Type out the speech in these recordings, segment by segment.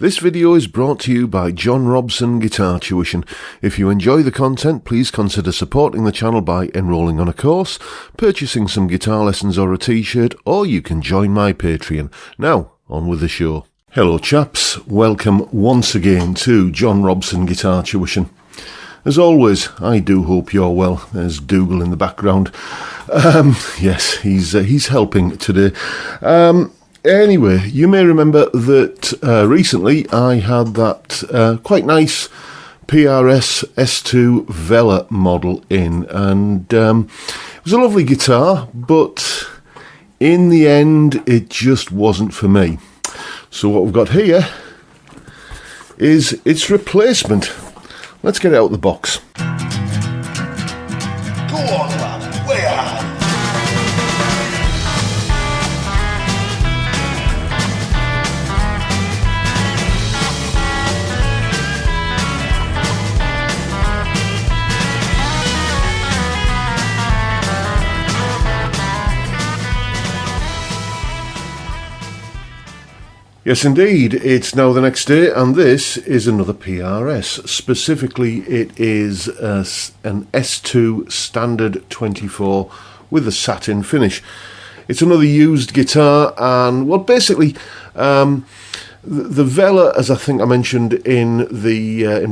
This video is brought to you by John Robson Guitar Tuition. If you enjoy the content, please consider supporting the channel by enrolling on a course, purchasing some guitar lessons or a t-shirt, or you can join my Patreon. Now, on with the show. Hello chaps, welcome once again to John Robson Guitar Tuition. As always, I do hope you're well. There's Dougal in the background. Yes, he's helping today. Anyway, you may remember that recently I had that quite nice PRS S2 Vela model in, and it was a lovely guitar, but in the end it just wasn't for me. So what we've got here is its replacement. Let's get it out of the box. Go on, lad, way ahead. Yes, indeed. It's now the next day, and this is another PRS. Specifically, it is an S2 Standard 24 with a satin finish. It's another used guitar, and, well, basically, the Vela, as I think I mentioned in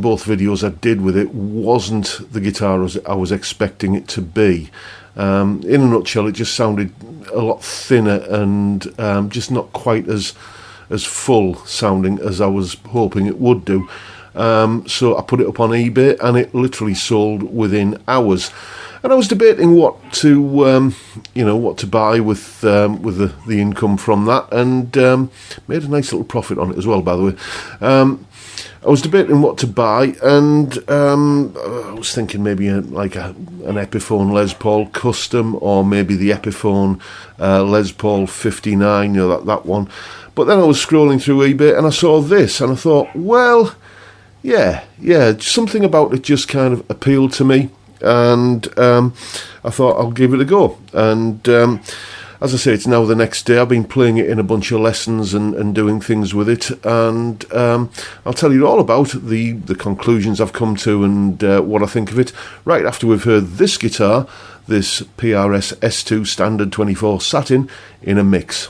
both videos I did with it, wasn't the guitar as I was expecting it to be. In a nutshell, it just sounded a lot thinner and just not quite as full sounding as I was hoping it would do. So I put it up on eBay, and it literally sold within hours. And I was debating what to buy with the income from that, and made a nice little profit on it as well, by the way. I was debating what to buy, and I was thinking maybe an Epiphone Les Paul Custom, or maybe the Epiphone Les Paul 59, that one. But then I was scrolling through eBay and I saw this, and I thought, well, yeah, something about it just kind of appealed to me, and I thought I'll give it a go. And as I say, it's now the next day. I've been playing it in a bunch of lessons and doing things with it, and I'll tell you all about the conclusions I've come to and what I think of it right after we've heard this guitar, this PRS S2 Standard 24 Satin, in a mix.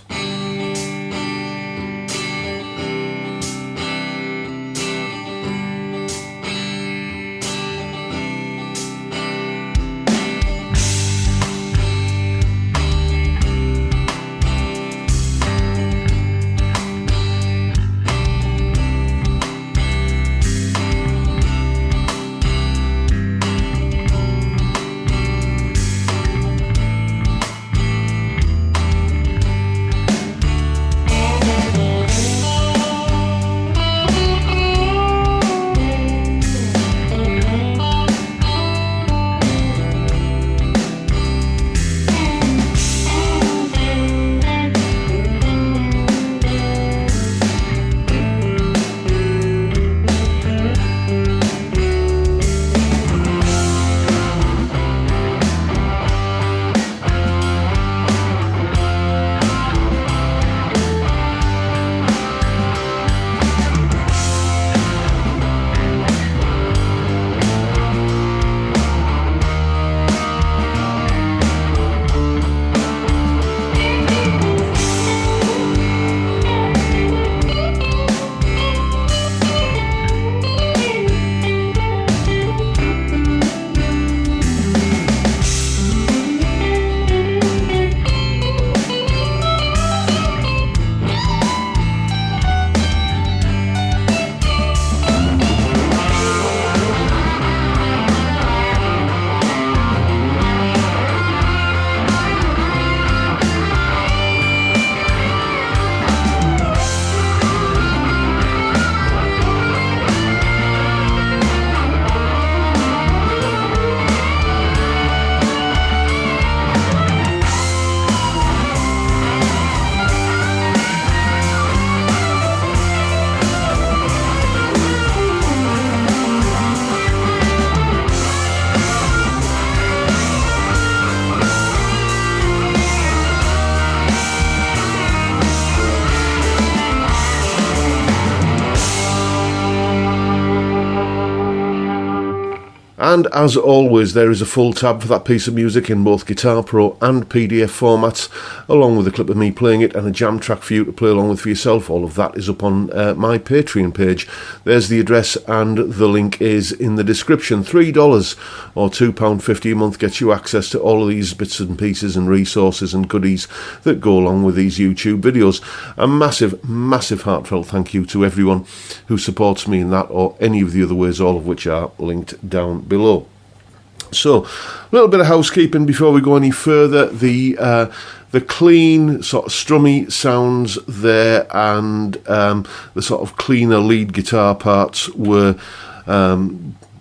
And as always, there is a full tab for that piece of music in both Guitar Pro and PDF formats, along with a clip of me playing it and a jam track for you to play along with for yourself. All of that is up on my Patreon page. There's the address and the link is in the description. $3 or £2.50 a month gets you access to all of these bits and pieces and resources and goodies that go along with these YouTube videos. A massive, massive heartfelt thank you to everyone who supports me in that or any of the other ways, all of which are linked down below. So, a little bit of housekeeping before we go any further. The clean, sort of strummy sounds there and the sort of cleaner lead guitar parts were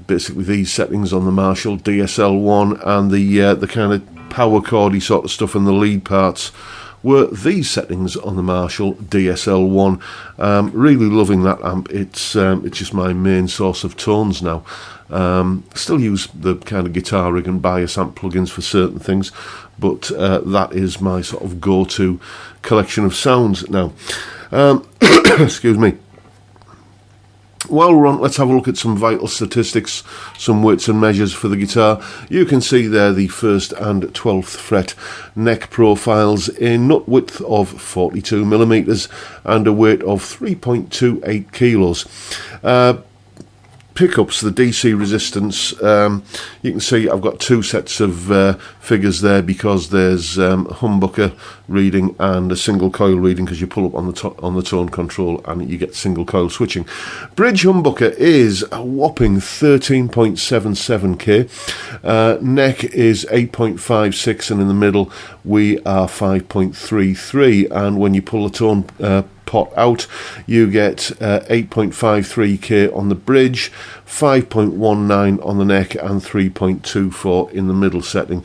basically these settings on the Marshall DSL-1, and the kind of power chordy sort of stuff in the lead parts were these settings on the Marshall DSL-1. Really loving that amp. It's just my main source of tones now. Still use the kind of guitar rig and bias amp plugins for certain things, but that is my sort of go-to collection of sounds now. Excuse me. While we're on, let's have a look at some vital statistics, some weights and measures for the guitar. You can see there the 1st and 12th fret neck profiles, a nut width of 42mm and a weight of 3.28 kilos. Pickups, the DC resistance, you can see I've got two sets of figures there because there's a humbucker reading and a single coil reading, because you pull up on the tone control and you get single coil switching. Bridge humbucker is a whopping 13.77k, neck is 8.56, and in the middle we are 5.33, and when you pull the tone pot out, you get 8.53k on the bridge, 5.19 on the neck, and 3.24 in the middle setting.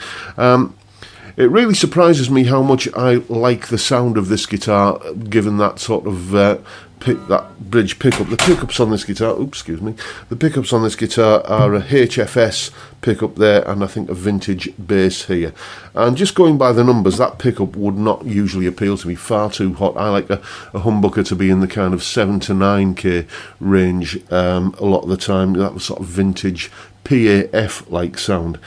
It really surprises me how much I like the sound of this guitar, given that sort of that bridge pickup. The pickups on this guitar, the pickups on this guitar are a HFS pickup there, and I think a vintage bass here. And just going by the numbers, that pickup would not usually appeal to me. Far too hot. I like a humbucker to be in the kind of 7 to 9k range a lot of the time. That was sort of vintage PAF like sound.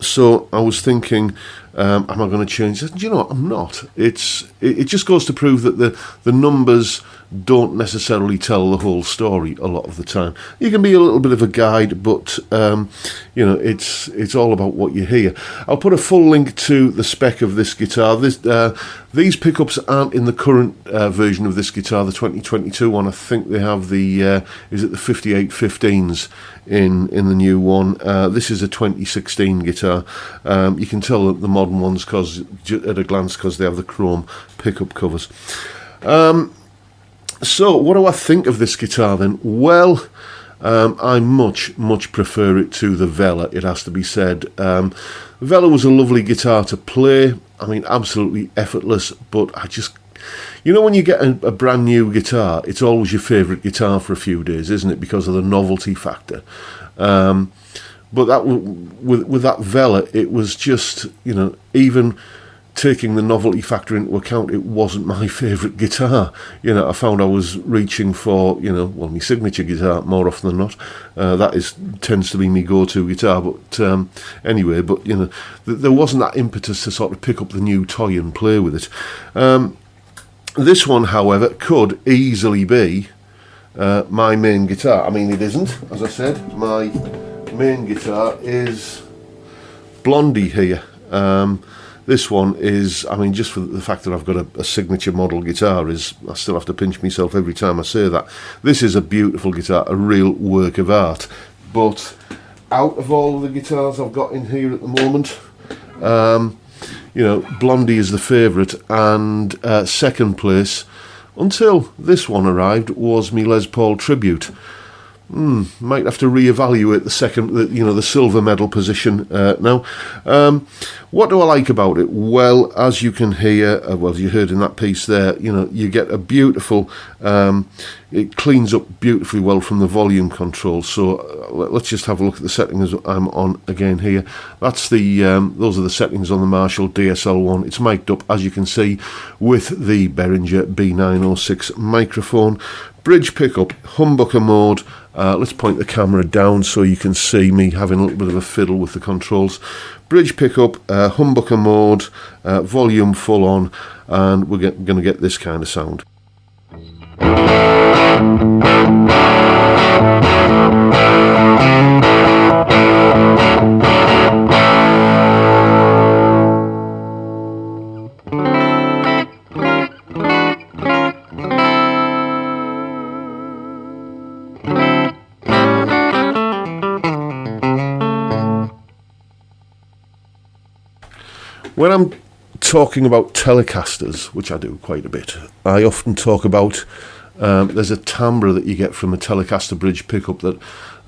So I was thinking, am I going to change this? Do you know what? I'm not. It just goes to prove that the numbers don't necessarily tell the whole story a lot of the time. You can be a little bit of a guide, but you know, it's all about what you hear. I'll put a full link to the spec of this guitar. These pickups aren't in the current version of this guitar, the 2022 one. I think they have the is it the 5815s in the new one. This is a 2016 guitar. You can tell that the modern ones at a glance because they have the chrome pickup covers. So what do I think of this guitar then? Well, I much prefer it to the Vela, it has to be said. Vela was a lovely guitar to play. I mean, absolutely effortless, but I just... You know, when you get a brand new guitar, it's always your favourite guitar for a few days, isn't it? Because of the novelty factor. But that with that Vela, it was just, you know, even taking the novelty factor into account, it wasn't my favourite guitar. You know, I found I was reaching for, you know, well, my signature guitar more often than not. That tends to be my go-to guitar. But anyway, but you know, there wasn't that impetus to sort of pick up the new toy and play with it. This one, however, could easily be my main guitar. I mean, it isn't, as I said. My main guitar is Blondie here. This one is, I mean, just for the fact that I've got a signature model guitar, I still have to pinch myself every time I say that. This is a beautiful guitar, a real work of art. But out of all of the guitars I've got in here at the moment, you know, Blondie is the favourite, and second place, until this one arrived, was my Les Paul Tribute. Might have to reevaluate the silver medal position now. What do I like about it? Well, as you can hear, well, as you heard in that piece there, you know, you get a beautiful, it cleans up beautifully well from the volume control. So let's just have a look at the settings I'm on again here. That's the those are the settings on the Marshall DSL1. It's mic'd up, as you can see, with the Behringer B906 microphone. Bridge pickup, humbucker mode. Let's point the camera down so you can see me having a little bit of a fiddle with the controls. Bridge pickup, humbucker mode, volume full on, and we're going to get this kind of sound. When I'm talking about Telecasters, which I do quite a bit, I often talk about there's a timbre that you get from a Telecaster bridge pickup that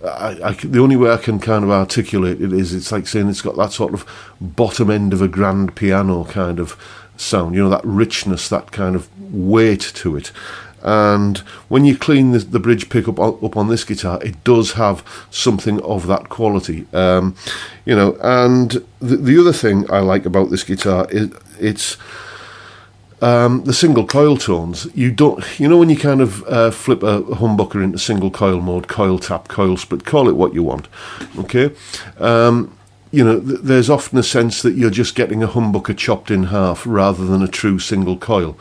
the only way I can kind of articulate it is it's like saying it's got that sort of bottom end of a grand piano kind of sound, you know, that richness, that kind of weight to it. And when you clean the bridge pickup up on this guitar, it does have something of that quality, you know. And the other thing I like about this guitar is it's the single coil tones. You know, when you kind of flip a humbucker into single coil mode, coil tap, coil split, call it what you want, okay. You know, there's often a sense that you're just getting a humbucker chopped in half rather than a true single coil.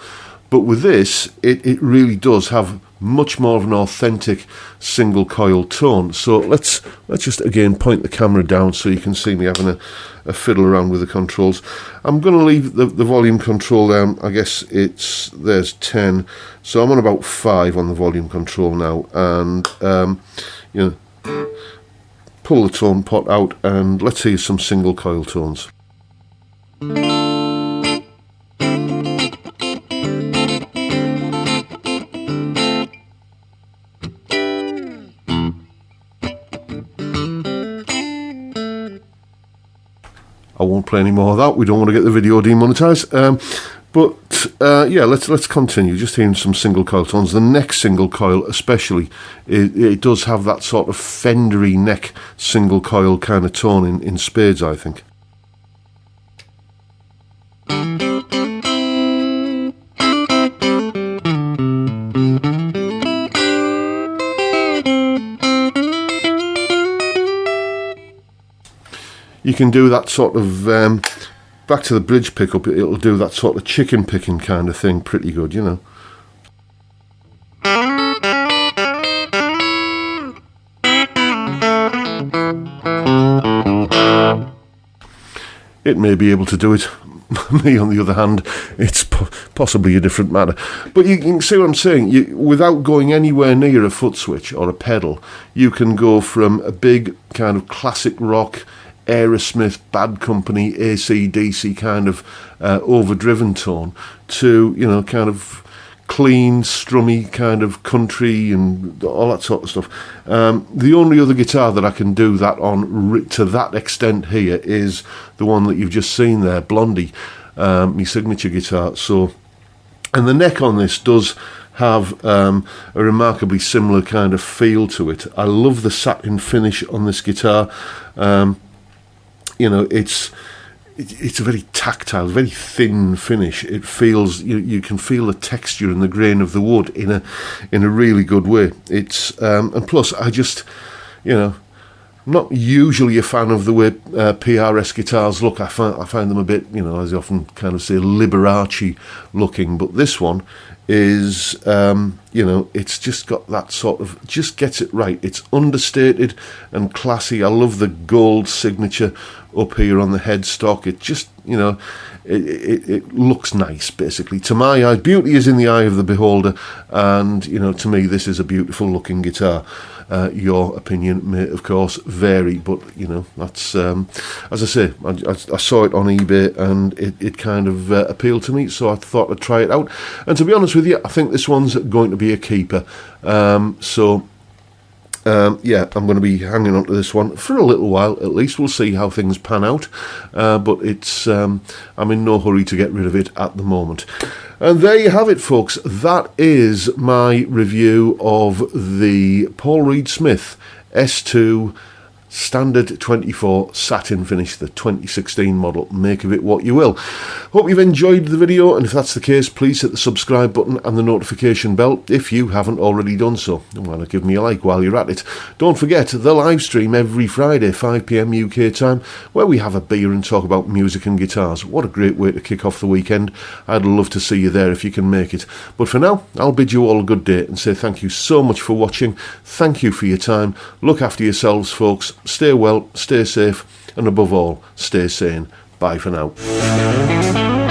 But with this, it really does have much more of an authentic single coil tone. So let's just again point the camera down so you can see me having a fiddle around with the controls. I'm going to leave the volume control down. I guess there's 10, so I'm on about 5 on the volume control now, and you know, pull the tone pot out and let's hear some single coil tones. I won't play any more of that. We don't want to get the video demonetized. Yeah, let's continue. Just hearing some single coil tones. The next single coil, especially, it does have that sort of fendery neck single coil kind of tone in spades, I think. You can do that sort of, back to the bridge pickup, it'll do that sort of chicken picking kind of thing pretty good, you know. It may be able to do it. Me, on the other hand, it's possibly a different matter. But you can see what I'm saying. Without going anywhere near a foot switch or a pedal, you can go from a big kind of classic rock, Aerosmith, Bad Company, AC/DC kind of overdriven tone to, you know, kind of clean, strummy kind of country and all that sort of stuff. The only other guitar that I can do that on to that extent here is the one that you've just seen there, Blondie, my signature guitar. So, and the neck on this does have a remarkably similar kind of feel to it. I love the satin finish on this guitar. You know, it's a very tactile, very thin finish. It feels, you can feel the texture and the grain of the wood in a really good way. It's and plus I just, you know, I'm not usually a fan of the way PRS guitars look. I find them a bit, you know, as I often kind of say, Liberace looking. But this one is, you know, it's just got that sort of, just gets it right. It's understated and classy. I love the gold signature up here on the headstock. It just, you know, it looks nice, basically. To my eye, beauty is in the eye of the beholder, and, you know, to me, this is a beautiful looking guitar. Your opinion may, of course, vary, but, you know, that's, as I say, I saw it on eBay, and it kind of appealed to me, so I thought I'd try it out. And to be honest with you, I think this one's going to be a keeper. So, yeah, I'm going to be hanging on to this one for a little while at least. We'll see how things pan out, but it's I'm in no hurry to get rid of it at the moment. And there you have it, folks. That is my review of the Paul Reed Smith S2 Standard 24 Satin finish, the 2016 model. Make of it what you will. Hope you've enjoyed the video, and if that's the case, please hit the subscribe button and the notification bell if you haven't already done so. Why not give me a like while you're at it? Don't forget the live stream every Friday, 5 PM UK time, where we have a beer and talk about music and guitars. What a great way to kick off the weekend. I'd love to see you there if you can make it. But for now, I'll bid you all a good day and say thank you so much for watching. Thank you for your time. Look after yourselves, folks. Stay well, stay safe, and above all, stay sane. Bye for now.